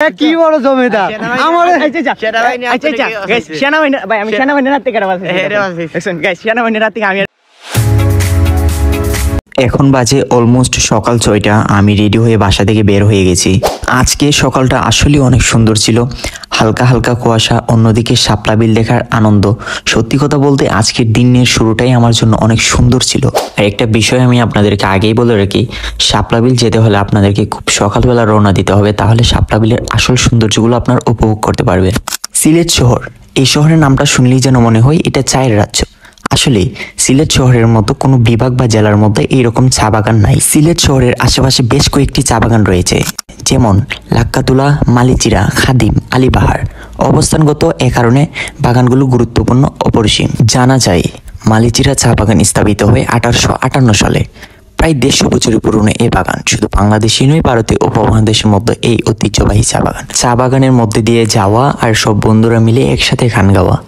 কি বড় জমিদার আমার সেনাবাহিনী ভাই, আমি সেনাবাহিনী রাত থেকে সেনাবাহিনী রাত থেকে আমি এখন বাজে অলমোস্ট সকাল 6টা। আমি রেডি হয়ে বাসা থেকে বের হয়ে গেছি। আজকে সকালটা আসলে অনেক সুন্দর ছিল, হালকা হালকা কুয়াশা, অন্যদিকে শাপলা বিল দেখার আনন্দ। সত্যি কথা বলতে আজকের দিনের শুরুটাই আমার জন্য অনেক সুন্দর ছিল। আর একটা বিষয় আমি আপনাদেরকে আগেই বলে রাখি, শাপলা বিল যেতে হলে আপনাদেরকে খুব সকালবেলা রওনা দিতে হবে, তাহলে শাপলা বিলের আসল সৌন্দর্যগুলো আপনার উপভোগ করতে পারবেন। সিলেট শহর, এই শহরের নামটা শুনলেই যেন মনে হয় এটা চায়ের রাজ্য। আসলে সিলেট শহরের মতো কোনো বিভাগ বা জেলার মধ্যে এইরকম চা বাগান নাই। সিলেট শহরের আশেপাশে বেশ কয়েকটি চা বাগান রয়েছে, যেমন লাক্কাতুলা, মালিচিরা, খাদিম, আলীবাহার। অবস্থানগত এ কারণে বাগানগুলো গুরুত্বপূর্ণ অপরিসীম। জানা যায় মালিচিরা চা বাগান স্থাপিত হয় 1858 সালে। প্রায় 150 বছরের পুরনো এই বাগান শুধু বাংলাদেশই নয়, ভারতীয় উপমহাদেশের মধ্যে এই ঐতিহ্যবাহী চা বাগান। চা বাগানের মধ্যে দিয়ে যাওয়া আর সব বন্ধুরা মিলে একসাথে গান গাওয়া,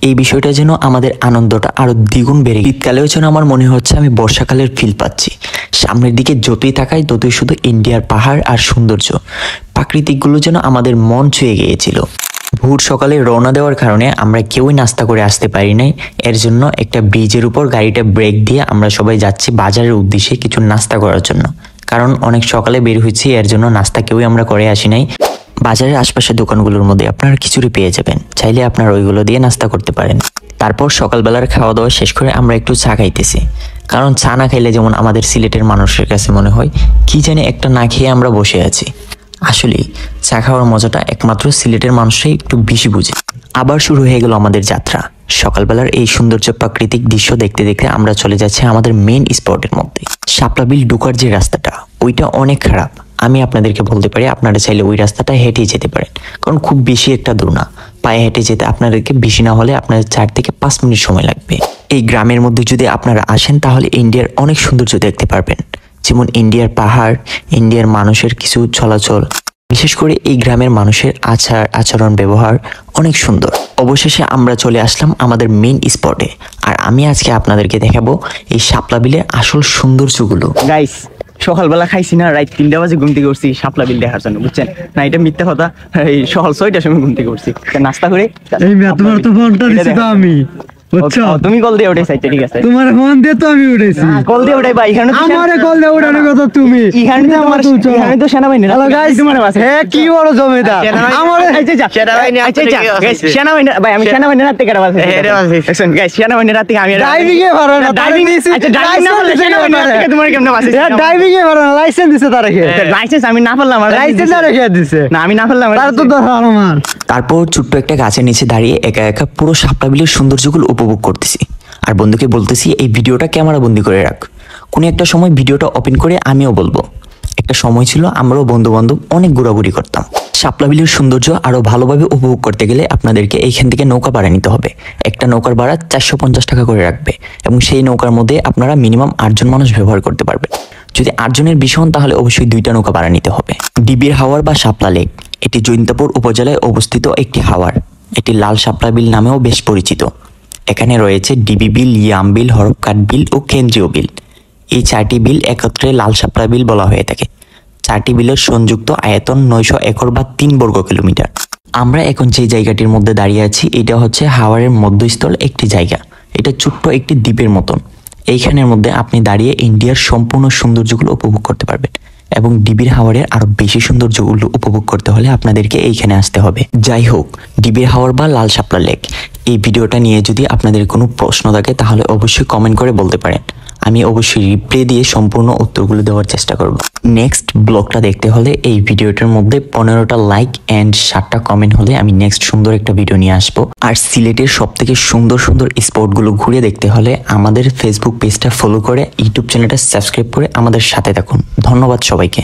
এই বিষয়টা যেন আমাদের আনন্দটা আরো দ্বিগুণ বেড়ে। শীতকালেও যেন আমার মনে হচ্ছে আমি বর্ষাকালের ফিল পাচ্ছি। সামনের দিকে যতই তাকাই ততই শুধু ইন্ডিয়ার পাহাড় আর সৌন্দর্য, প্রাকৃতিকগুলো যেন আমাদের মন ছুঁয়ে গিয়েছিল। ভোর সকালে রওনা দেওয়ার কারণে আমরা কেউই নাস্তা করে আসতে পারি নাই। এর জন্য একটা ব্রিজের উপর গাড়িটা ব্রেক দিয়ে আমরা সবাই যাচ্ছি বাজারের উদ্দেশ্যে কিছু নাস্তা করার জন্য, কারণ অনেক সকালে বের হয়েছি, এর জন্য নাস্তা কেউই আমরা করে আসি নাই। বাজারের আশপাশের দোকানগুলোর মধ্যে আপনারা খিচুড়ি পেয়ে যাবেন, চাইলে আপনারা ওইগুলো দিয়ে নাস্তা করতে পারেন। তারপর সকালবেলার খাওয়া দাওয়া শেষ করে আমরা একটু চা খাইতেছি, কারণ চা না খাইলে যেমন আমাদের সিলেটের মানুষের কাছে মনে হয় কি জানি একটা না খেয়ে আমরা বসে আছি। আসলে চা খাওয়ার মজাটা একমাত্র সিলেটের মানুষই একটু বেশি বুঝে। আবার শুরু হয়ে গেল আমাদের যাত্রা। সকালবেলার এই সৌন্দর্য প্রাকৃতিক দৃশ্য দেখতে দেখতে আমরা চলে যাচ্ছি আমাদের মেইন স্পটের মধ্যে। শাপলা বিল ঢোকার যে রাস্তাটা, ওইটা অনেক খারাপ। আমি আপনাদেরকে বলতে পারি আপনারা চাইলে ওই রাস্তাটা হেঁটেই যেতে পারেন, কারণ খুব বেশি একটা দূর না। পায়ে হেঁটে যেতে আপনাদেরকে বেশি না হলে আপনাদের 4 থেকে 5 মিনিট সময় লাগবে। এই গ্রামের মধ্যে যদি আপনারা আসেন তাহলে ইন্ডিয়ার অনেক সৌন্দর্য দেখতে পারবেন, যেমন ইন্ডিয়ার পাহাড়, ইন্ডিয়ার মানুষের কিছু চলাচল। বিশেষ করে এই গ্রামের মানুষের আচরণ ব্যবহার অনেক সুন্দর। অবশেষে আমরা চলে আসলাম আমাদের মেইন স্পটে, আর আমি আজকে আপনাদেরকে দেখাবো এই শাপলা বিলের আসল সৌন্দর্যগুলো। গাইস, সকালবেলা খাইছি না, রাত 3টা বাজে ঘুম থেকে উঠছি শাপলা বিল দেখার জন্য, বুঝছেন না? এটা মিথ্যা কথা। এই সকাল 6টার সময় ঘুম থেকে উঠছি, নাস্তা করে। এই তোমার তো ফোনটা দিছি তো আমি, বুঝছো? তুমি কল দিয়ে উঠেছ, ঠিক আছে? তোমার ফোন দিয়ে তো আমি উঠেছি। কল দিয়ে উঠাই ভাই, এখানে আমারে কল দিয়ে উঠানোর কথা তুমি। এখানে তো আমার, এখানে তো সেনাবাহিনী। হ্যালো গাইস, তোমার আছে। হ্যাঁ, কি বড় জমিদার আমারে সেনাবাহিনী ভাই, আমি সেনাবাহিনী রাত থেকে শুন গাইস, সেনাবাহিনী রাত থেকে আমি ড্রাইভিং এ পারো না, ড্রাইভিং না বললে সেনাবাহিনী রাত থেকে তোমার কেমনে বাসে? ড্রাইভিং এ পারো না, লাইসেন্স দিছে তার কে? লাইসেন্স আমি না পারলাম, লাইসেন্স আর কে দিছে? না, আমি না পারলাম, তার তো ধর আমার। তারপর ছোট্ট একটা গাছের নিচে দাঁড়িয়ে একা একা পুরো শাপলা বিলের সৌন্দর্যগুলো উপভোগ করতেছি, আর বন্ধুকে বলতেছি এই ভিডিওটা ক্যামেরা বন্দি করে রাখ। কোনো একটা সময় ভিডিওটা ওপেন করে আমিও বলবো। একটা সময় ছিল আমরাও বন্ধু বান্ধব অনেক ঘোরাঘুরি করতাম। শাপলা বিলের সৌন্দর্য আরো ভালোভাবে উপভোগ করতে গেলে আপনাদেরকে এইখান থেকে নৌকা ভাড়া নিতে হবে। একটা নৌকার ভাড়া 450 টাকা করে রাখবে, এবং সেই নৌকার মধ্যে আপনারা মিনিমাম 8 জন মানুষ ব্যবহার করতে পারবেন। যদি 8 জনের বেশি হন তাহলে অবশ্যই 2টা নৌকা ভাড়া নিতে হবে। ডিবির হাওয়ার বা শাপলা লেক, এটি জৈন্তাপুর উপজেলায় অবস্থিত একটি হাওয়ার। এটি লাল শাপলা বিল নামেও বেশ পরিচিত। এখানে রয়েছে ডিবি বিল, ইয়াম বিল, হরফকাট বিল ও কেন্দ্রীয় বিল। এই 4টি বিল একত্রে লাল শাপলা বিল বলা হয়ে থাকে। 4টি বিলের সংযুক্ত আয়তন 900 একর বা 3 বর্গ কিলোমিটার। আমরা এখন যে জায়গাটির মধ্যে দাঁড়িয়ে আছি এটা হচ্ছে হাওরের মধ্যস্থল একটি জায়গা। এটা ছোট্ট একটি দ্বীপের মতন। এইখানের মধ্যে আপনি দাঁড়িয়ে ইন্ডিয়ার সম্পূর্ণ সৌন্দর্যগুলো উপভোগ করতে পারবেন, এবং ডিবির হাওরের আরো বেশি সৌন্দর্যগুলো উপভোগ করতে হলে আপনাদেরকে এইখানে আসতে হবে। যাই হোক, ডিবির হাওর বা লাল শাপলা লেক, এই ভিডিওটা নিয়ে যদি আপনাদের কোনো প্রশ্ন থাকে তাহলে অবশ্যই কমেন্ট করে বলতে পারেন। আমি অবশ্যই রিপ্লাই দিয়ে সম্পূর্ণ উত্তরগুলো দেওয়ার চেষ্টা করব। নেক্সট ব্লগটা দেখতে হলে এই ভিডিওটার মধ্যে 15টা লাইক অ্যান্ড 7টা কমেন্ট হলে আমি নেক্সট সুন্দর একটা ভিডিও নিয়ে আসবো। আর সিলেটের সবথেকে সুন্দর সুন্দর স্পটগুলো ঘুরে দেখতে হলে আমাদের ফেসবুক পেজটা ফলো করে ইউটিউব চ্যানেলটা সাবস্ক্রাইব করে আমাদের সাথে থাকুন। ধন্যবাদ সবাইকে।